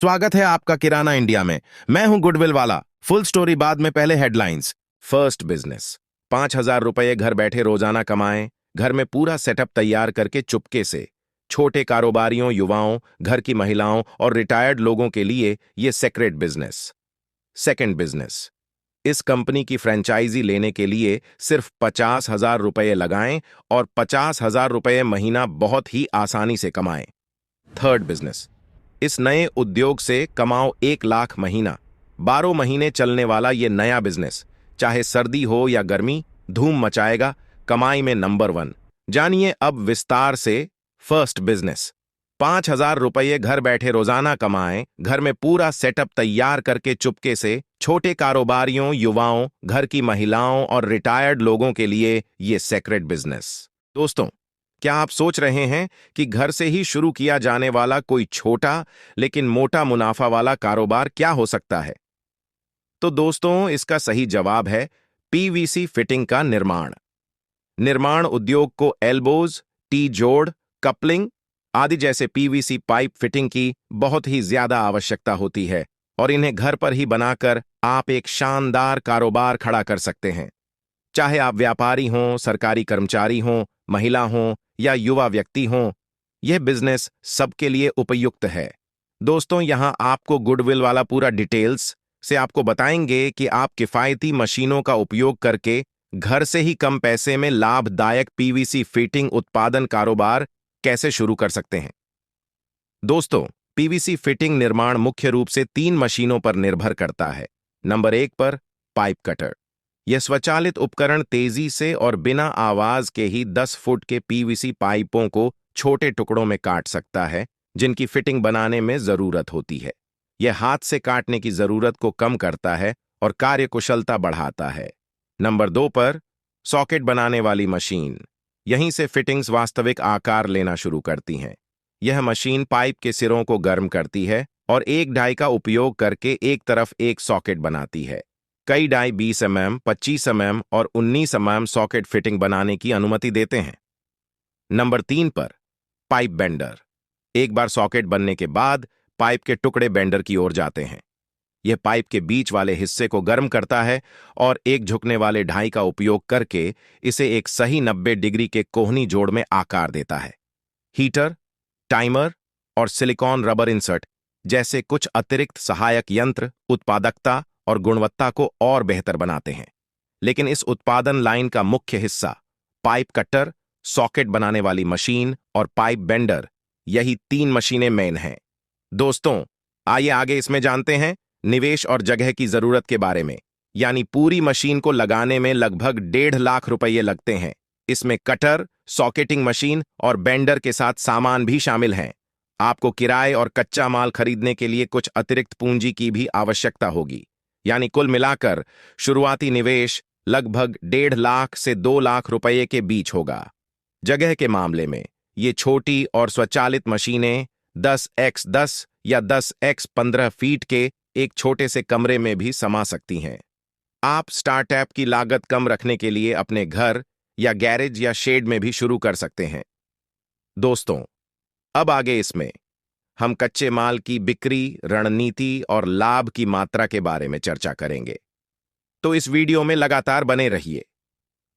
स्वागत है आपका किराना इंडिया में। मैं हूं गुडविल वाला। फुल स्टोरी बाद में, पहले हेडलाइंस। First business. 5,000 रुपये घर बैठे रोजाना कमाएं। घर में पूरा सेटअप तैयार करके चुपके से। छोटे कारोबारियों, युवाओं, घर की महिलाओं और रिटायर्ड लोगों के लिए ये सेक्रेट बिजनेस। Second business. इस कंपनी की फ्रेंचाइजी लेने के लिए सिर्फ 50,000 रुपये लगाएं और 50,000 रुपये महीना बहुत ही आसानी से कमाएं। Third business. इस नए उद्योग से कमाओ 1 लाख महीना। 12 महीने चलने वाला ये नया बिजनेस, चाहे सर्दी हो या गर्मी, धूम मचाएगा। कमाई में नंबर 1। जानिए अब विस्तार से। First business. 5,000 रुपये घर बैठे रोजाना कमाएं। घर में पूरा सेटअप तैयार करके चुपके से। छोटे कारोबारियों, युवाओं, घर की महिलाओं और रिटायर्ड लोगों के लिए ये सेक्रेट बिजनेस। दोस्तों, क्या आप सोच रहे हैं कि घर से ही शुरू किया जाने वाला कोई छोटा लेकिन मोटा मुनाफा वाला कारोबार क्या हो सकता है? तो दोस्तों, इसका सही जवाब है पीवीसी फिटिंग का निर्माण। निर्माण उद्योग को एल्बोज, टी जोड़, कपलिंग आदि जैसे पीवीसी पाइप फिटिंग की बहुत ही ज्यादा आवश्यकता होती है और इन्हें घर पर ही बनाकर आप एक शानदार कारोबार खड़ा कर सकते हैं। चाहे आप व्यापारी हों, सरकारी कर्मचारी हों, महिला हों या युवा व्यक्ति हों, यह बिजनेस सबके लिए उपयुक्त है। दोस्तों, यहां आपको गुडविल वाला पूरा डिटेल्स से आपको बताएंगे कि आप किफायती मशीनों का उपयोग करके घर से ही कम पैसे में लाभदायक पीवीसी फिटिंग उत्पादन कारोबार कैसे शुरू कर सकते हैं। दोस्तों, पीवीसी फिटिंग निर्माण मुख्य रूप से 3 मशीनों पर निर्भर करता है। नंबर 1 पर पाइप कटर। यह स्वचालित उपकरण तेजी से और बिना आवाज के ही 10 फुट के पीवीसी पाइपों को छोटे टुकड़ों में काट सकता है, जिनकी फिटिंग बनाने में जरूरत होती है। यह हाथ से काटने की जरूरत को कम करता है और कार्यकुशलता बढ़ाता है। नंबर 2 पर सॉकेट बनाने वाली मशीन। यहीं से फिटिंग्स वास्तविक आकार लेना शुरू करती हैं। यह मशीन पाइप के सिरों को गर्म करती है और एक डाई का उपयोग करके एक तरफ एक सॉकेट बनाती है। कई डाई 20 mm, 25 mm और 19 mm सॉकेट फिटिंग बनाने की अनुमति देते हैं। नंबर 3 पर पाइप बेंडर। एक बार सॉकेट बनने के बाद पाइप के टुकड़े बेंडर की ओर जाते हैं। यह पाइप के बीच वाले हिस्से को गर्म करता है और एक झुकने वाले ढाई का उपयोग करके इसे एक सही 90 डिग्री के कोहनी जोड़ में आकार देता है। हीटर, टाइमर और सिलिकॉन रबर इंसर्ट जैसे कुछ अतिरिक्त सहायक यंत्र उत्पादकता और गुणवत्ता को और बेहतर बनाते हैं। लेकिन इस उत्पादन लाइन का मुख्य हिस्सा पाइप कटर, सॉकेट बनाने वाली मशीन और पाइप बेंडर, यही 3 मशीनें मेन हैं। दोस्तों, आइए आगे इसमें जानते हैं निवेश और जगह की जरूरत के बारे में। यानी पूरी मशीन को लगाने में लगभग 1.5 लाख रुपये लगते हैं। इसमें कटर, सॉकेटिंग मशीन और बेंडर के साथ सामान भी शामिल हैं। आपको किराए और कच्चा माल खरीदने के लिए कुछ अतिरिक्त पूंजी की भी आवश्यकता होगी। यानी कुल मिलाकर शुरुआती निवेश लगभग 1.5 लाख से 2 लाख रुपये के बीच होगा। जगह के मामले में ये छोटी और स्वचालित मशीनें 10x10 या 10x15 फीट के एक छोटे से कमरे में भी समा सकती हैं। आप स्टार्टअप की लागत कम रखने के लिए अपने घर या गैरेज या शेड में भी शुरू कर सकते हैं। दोस्तों, अब आगे इसमें हम कच्चे माल की बिक्री, रणनीति और लाभ की मात्रा के बारे में चर्चा करेंगे। तो इस वीडियो में लगातार बने रहिए।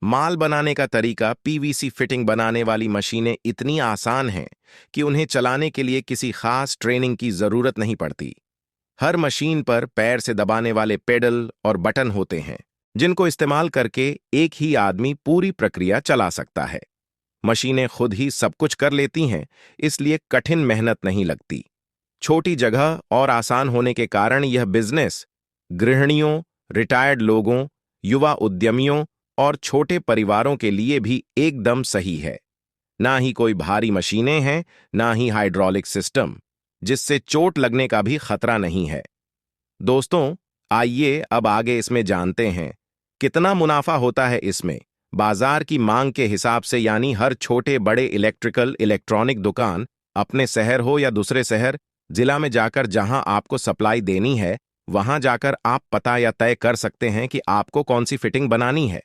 माल बनाने का तरीका। पीवीसी फिटिंग बनाने वाली मशीनें इतनी आसान हैं कि उन्हें चलाने के लिए किसी खास ट्रेनिंग की जरूरत नहीं पड़ती। हर मशीन पर पैर से दबाने वाले पेडल और बटन होते हैं, जिनको इस्तेमाल करके एक ही आदमी पूरी प्रक्रिया चला सकता है। मशीनें खुद ही सब कुछ कर लेती हैं, इसलिए कठिन मेहनत नहीं लगती। छोटी जगह और आसान होने के कारण यह बिजनेस गृहिणियों, रिटायर्ड लोगों, युवा उद्यमियों और छोटे परिवारों के लिए भी एकदम सही है। ना ही कोई भारी मशीनें हैं, ना ही हाइड्रोलिक सिस्टम, जिससे चोट लगने का भी खतरा नहीं है। दोस्तों, आइए अब आगे इसमें जानते हैं कितना मुनाफा होता है इसमें। बाजार की मांग के हिसाब से, यानी हर छोटे बड़े इलेक्ट्रॉनिक दुकान अपने शहर हो या दूसरे शहर, जिला में जाकर जहां आपको सप्लाई देनी है, वहां जाकर आप पता या तय कर सकते हैं कि आपको कौन सी फिटिंग बनानी है।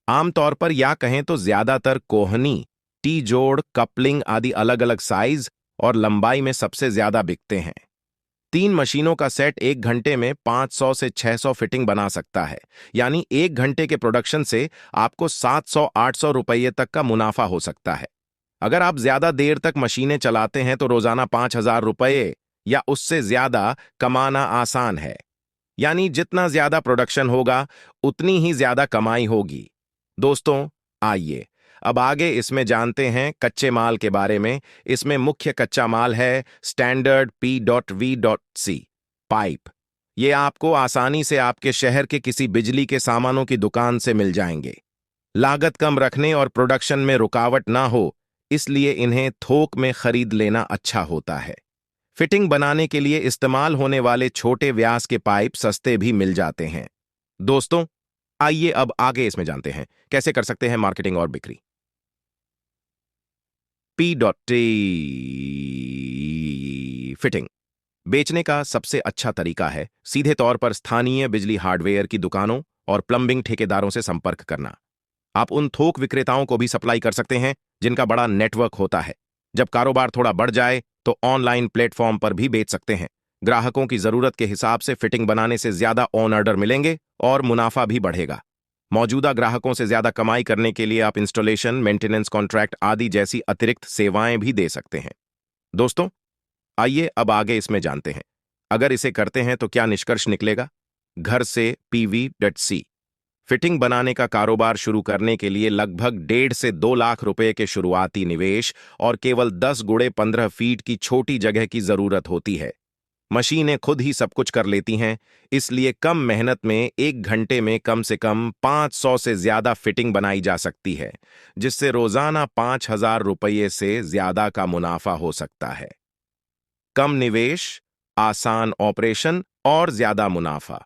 आमतौर पर या कहें तो ज्यादातर कोहनी, टी जोड़, कपलिंग आदि अलग अलग साइज और लंबाई में सबसे ज्यादा बिकते हैं। 3 मशीनों का सेट 1 घंटे में 500 से 600 फिटिंग बना सकता है। यानी 1 घंटे के प्रोडक्शन से आपको 700-800 रुपये तक का मुनाफा हो सकता है। अगर आप ज्यादा देर तक मशीनें चलाते हैं तो रोजाना 5,000 रुपये या उससे ज्यादा कमाना आसान है। यानी जितना ज्यादा प्रोडक्शन होगा उतनी ही ज्यादा कमाई होगी। दोस्तों, आइए अब आगे इसमें जानते हैं कच्चे माल के बारे में। इसमें मुख्य कच्चा माल है स्टैंडर्ड P.V.C पाइप। ये आपको आसानी से आपके शहर के किसी बिजली के सामानों की दुकान से मिल जाएंगे। लागत कम रखने और प्रोडक्शन में रुकावट ना हो, इसलिए इन्हें थोक में खरीद लेना अच्छा होता है। फिटिंग बनाने के लिए इस्तेमाल होने वाले छोटे व्यास के पाइप सस्ते भी मिल जाते हैं। दोस्तों, आइए अब आगे इसमें जानते हैं कैसे कर सकते हैं मार्केटिंग और बिक्री। P.T फिटिंग बेचने का सबसे अच्छा तरीका है सीधे तौर पर स्थानीय बिजली हार्डवेयर की दुकानों और प्लंबिंग ठेकेदारों से संपर्क करना। आप उन थोक विक्रेताओं को भी सप्लाई कर सकते हैं जिनका बड़ा नेटवर्क होता है। जब कारोबार थोड़ा बढ़ जाए तो ऑनलाइन प्लेटफॉर्म पर भी बेच सकते हैं। ग्राहकों की जरूरत के हिसाब से फिटिंग बनाने से ज्यादा ऑन ऑर्डर मिलेंगे और मुनाफा भी बढ़ेगा। मौजूदा ग्राहकों से ज्यादा कमाई करने के लिए आप इंस्टॉलेशन, मेंटेनेंस कॉन्ट्रैक्ट आदि जैसी अतिरिक्त सेवाएं भी दे सकते हैं। दोस्तों, आइए अब आगे इसमें जानते हैं अगर इसे करते हैं तो क्या निष्कर्ष निकलेगा। घर से PV.C फिटिंग बनाने का कारोबार शुरू करने के लिए लगभग 1.5 से 2 लाख रुपए के शुरुआती निवेश और केवल 10 गुणे 15 फीट की छोटी जगह की जरूरत होती है। मशीनें खुद ही सब कुछ कर लेती हैं, इसलिए कम मेहनत में 1 घंटे में कम से कम 500 से ज्यादा फिटिंग बनाई जा सकती है, जिससे रोजाना 5,000 रुपये से ज्यादा का मुनाफा हो सकता है। कम निवेश, आसान ऑपरेशन और ज्यादा मुनाफा।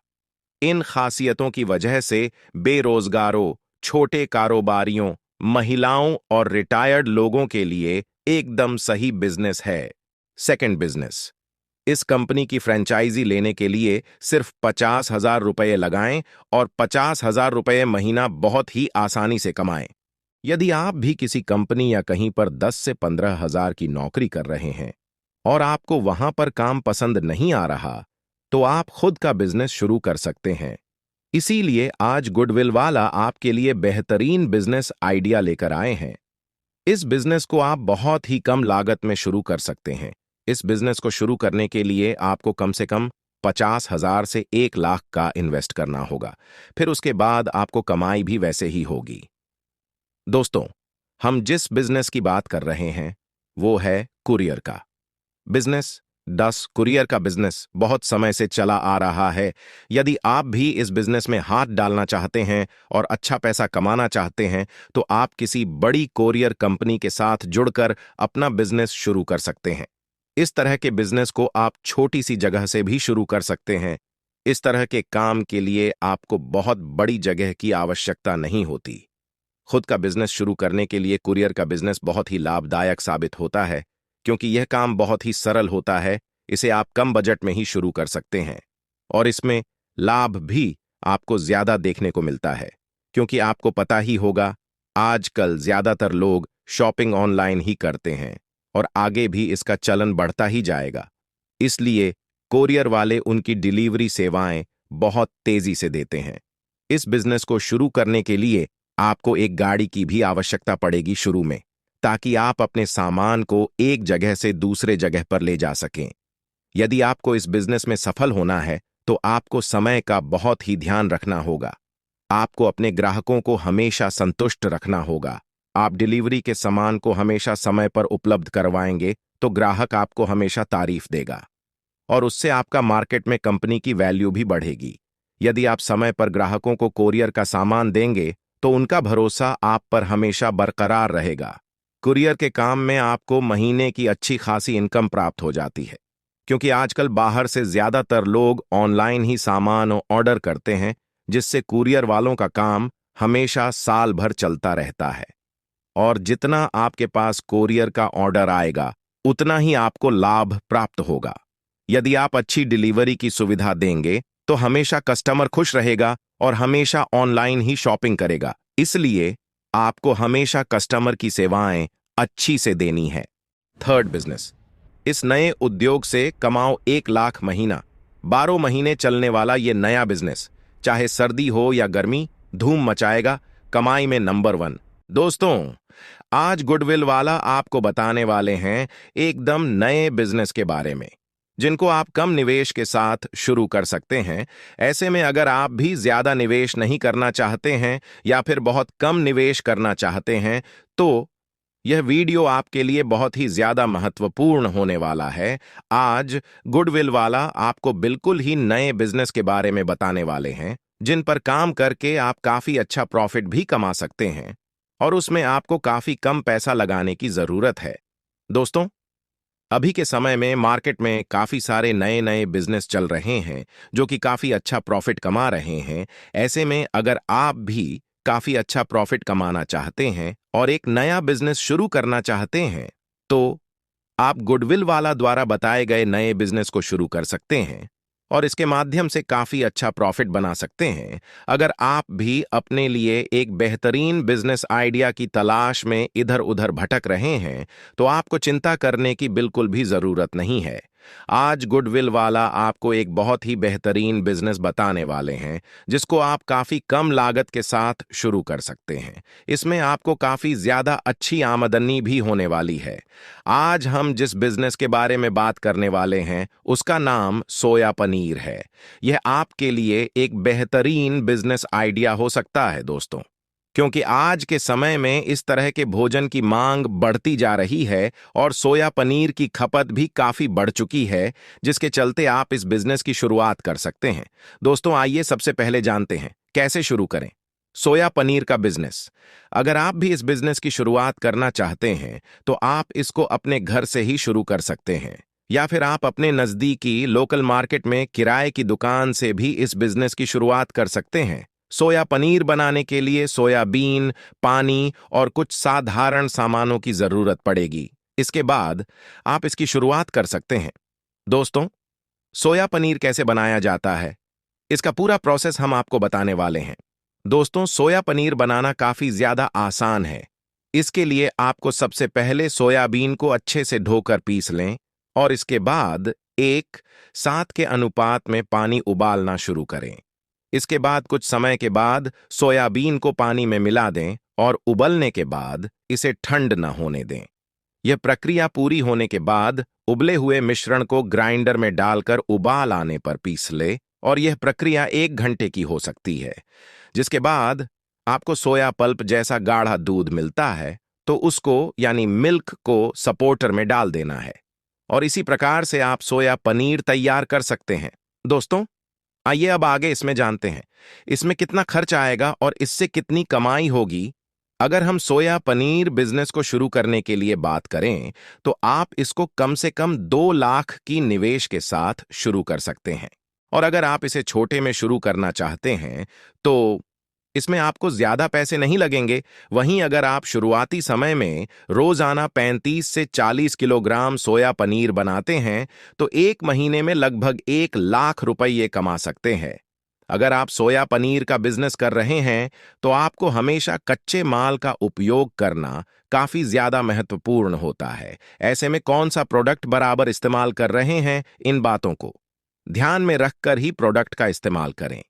इन खासियतों की वजह से बेरोजगारों, छोटे कारोबारियों, महिलाओं और रिटायर्ड लोगों के लिए एकदम सही बिजनेस है। सेकंड बिजनेस, इस कंपनी की फ्रेंचाइजी लेने के लिए सिर्फ 50,000 रुपये लगाएं और 50,000 रुपये महीना बहुत ही आसानी से कमाएं। यदि आप भी किसी कंपनी या कहीं पर 10 से 15,000 की नौकरी कर रहे हैं और आपको वहां पर काम पसंद नहीं आ रहा, तो आप खुद का बिजनेस शुरू कर सकते हैं। इसीलिए आज गुडविल वाला आपके लिए बेहतरीन बिजनेस आइडिया लेकर आए हैं। इस बिजनेस को आप बहुत ही कम लागत में शुरू कर सकते हैं। इस बिजनेस को शुरू करने के लिए आपको कम से कम 50,000 से 1 लाख का इन्वेस्ट करना होगा। फिर उसके बाद आपको कमाई भी वैसे ही होगी। दोस्तों, हम जिस बिजनेस की बात कर रहे हैं वो है कुरियर का बिजनेस। 10 कुरियर का बिजनेस बहुत समय से चला आ रहा है। यदि आप भी इस बिजनेस में हाथ डालना चाहते हैं और अच्छा पैसा कमाना चाहते हैं तो आप किसी बड़ी कोरियर कंपनी के साथ जुड़कर अपना बिजनेस शुरू कर सकते हैं। इस तरह के बिजनेस को आप छोटी सी जगह से भी शुरू कर सकते हैं। इस तरह के काम के लिए आपको बहुत बड़ी जगह की आवश्यकता नहीं होती। खुद का बिजनेस शुरू करने के लिए कुरियर का बिजनेस बहुत ही लाभदायक साबित होता है, क्योंकि यह काम बहुत ही सरल होता है। इसे आप कम बजट में ही शुरू कर सकते हैं और इसमें लाभ भी आपको ज्यादा देखने को मिलता है, क्योंकि आपको पता ही होगा आजकल ज्यादातर लोग शॉपिंग ऑनलाइन ही करते हैं और आगे भी इसका चलन बढ़ता ही जाएगा। इसलिए कोरियर वाले उनकी डिलीवरी सेवाएं बहुत तेजी से देते हैं। इस बिजनेस को शुरू करने के लिए आपको एक गाड़ी की भी आवश्यकता पड़ेगी शुरू में, ताकि आप अपने सामान को एक जगह से दूसरे जगह पर ले जा सकें। यदि आपको इस बिजनेस में सफल होना है तो आपको समय का बहुत ही ध्यान रखना होगा। आपको अपने ग्राहकों को हमेशा संतुष्ट रखना होगा। आप डिलीवरी के सामान को हमेशा समय पर उपलब्ध करवाएंगे तो ग्राहक आपको हमेशा तारीफ देगा और उससे आपका मार्केट में कंपनी की वैल्यू भी बढ़ेगी। यदि आप समय पर ग्राहकों को कोरियर का सामान देंगे तो उनका भरोसा आप पर हमेशा बरकरार रहेगा। कुरियर के काम में आपको महीने की अच्छी खासी इनकम प्राप्त हो जाती है, क्योंकि आजकल बाहर से ज्यादातर लोग ऑनलाइन ही सामान ऑर्डर करते हैं, जिससे कुरियर वालों का काम हमेशा साल भर चलता रहता है। और जितना आपके पास कुरियर का ऑर्डर आएगा उतना ही आपको लाभ प्राप्त होगा। यदि आप अच्छी डिलीवरी की सुविधा देंगे तो हमेशा कस्टमर खुश रहेगा और हमेशा ऑनलाइन ही शॉपिंग करेगा। इसलिए आपको हमेशा कस्टमर की सेवाएं अच्छी से देनी है। थर्ड बिजनेस, इस नए उद्योग से कमाओ 1 लाख महीना। 12 महीने चलने वाला ये नया बिजनेस, चाहे सर्दी हो या गर्मी, धूम मचाएगा, कमाई में नंबर 1। दोस्तों, आज गुडविल वाला आपको बताने वाले हैं एकदम नए बिजनेस के बारे में, जिनको आप कम निवेश के साथ शुरू कर सकते हैं। ऐसे में अगर आप भी ज्यादा निवेश नहीं करना चाहते हैं या फिर बहुत कम निवेश करना चाहते हैं, तो यह वीडियो आपके लिए बहुत ही ज्यादा महत्वपूर्ण होने वाला है। आज गुडविल वाला आपको बिल्कुल ही नए बिजनेस के बारे में बताने वाले हैं, जिन पर काम करके आप काफी अच्छा प्रॉफिट भी कमा सकते हैं और उसमें आपको काफी कम पैसा लगाने की जरूरत है। दोस्तों, अभी के समय में मार्केट में काफी सारे नए नए बिजनेस चल रहे हैं जो कि काफी अच्छा प्रॉफिट कमा रहे हैं। ऐसे में अगर आप भी काफी अच्छा प्रॉफिट कमाना चाहते हैं और एक नया बिजनेस शुरू करना चाहते हैं, तो आप गुडविल वाला द्वारा बताए गए नए बिजनेस को शुरू कर सकते हैं और इसके माध्यम से काफी अच्छा प्रॉफिट बना सकते हैं। अगर आप भी अपने लिए एक बेहतरीन बिजनेस आइडिया की तलाश में इधर उधर भटक रहे हैं, तो आपको चिंता करने की बिल्कुल भी जरूरत नहीं है। आज गुडविल वाला आपको एक बहुत ही बेहतरीन बिजनेस बताने वाले हैं, जिसको आप काफी कम लागत के साथ शुरू कर सकते हैं। इसमें आपको काफी ज्यादा अच्छी आमदनी भी होने वाली है। आज हम जिस बिजनेस के बारे में बात करने वाले हैं, उसका नाम सोया पनीर है। यह आपके लिए एक बेहतरीन बिजनेस आइडिया हो सकता है दोस्तों, क्योंकि आज के समय में इस तरह के भोजन की मांग बढ़ती जा रही है और सोया पनीर की खपत भी काफी बढ़ चुकी है, जिसके चलते आप इस बिजनेस की शुरुआत कर सकते हैं। दोस्तों, आइए सबसे पहले जानते हैं कैसे शुरू करें सोया पनीर का बिजनेस। अगर आप भी इस बिजनेस की शुरुआत करना चाहते हैं, तो आप इसको अपने घर से ही शुरू कर सकते हैं, या फिर आप अपने नजदीकी लोकल मार्केट में किराए की दुकान से भी इस बिजनेस की शुरुआत कर सकते हैं। सोया पनीर बनाने के लिए सोयाबीन, पानी और कुछ साधारण सामानों की जरूरत पड़ेगी। इसके बाद आप इसकी शुरुआत कर सकते हैं। दोस्तों, सोया पनीर कैसे बनाया जाता है, इसका पूरा प्रोसेस हम आपको बताने वाले हैं। दोस्तों, सोया पनीर बनाना काफी ज्यादा आसान है। इसके लिए आपको सबसे पहले सोयाबीन को अच्छे से धोकर पीस लें और इसके बाद 1:7 के अनुपात में पानी उबालना शुरू करें। इसके बाद कुछ समय के बाद सोयाबीन को पानी में मिला दें और उबलने के बाद इसे ठंड न होने दें। यह प्रक्रिया पूरी होने के बाद उबले हुए मिश्रण को ग्राइंडर में डालकर उबाल आने पर पीस ले और यह प्रक्रिया 1 घंटे की हो सकती है। जिसके बाद आपको सोया पल्प जैसा गाढ़ा दूध मिलता है, तो उसको यानी मिल्क को सपोर्टर में डाल देना है और इसी प्रकार से आप सोया पनीर तैयार कर सकते हैं। दोस्तों, आइए अब आगे इसमें जानते हैं इसमें कितना खर्च आएगा और इससे कितनी कमाई होगी। अगर हम सोया पनीर बिजनेस को शुरू करने के लिए बात करें, तो आप इसको कम से कम 2 लाख की निवेश के साथ शुरू कर सकते हैं। और अगर आप इसे छोटे में शुरू करना चाहते हैं, तो इसमें आपको ज्यादा पैसे नहीं लगेंगे। वहीं अगर आप शुरुआती समय में रोजाना 35 से 40 किलोग्राम सोया पनीर बनाते हैं, तो 1 महीने में लगभग 1 लाख रुपये कमा सकते हैं। अगर आप सोया पनीर का बिजनेस कर रहे हैं, तो आपको हमेशा कच्चे माल का उपयोग करना काफी ज्यादा महत्वपूर्ण होता है। ऐसे में कौन सा प्रोडक्ट बराबर इस्तेमाल कर रहे हैं, इन बातों को ध्यान में रखकर ही प्रोडक्ट का इस्तेमाल करें।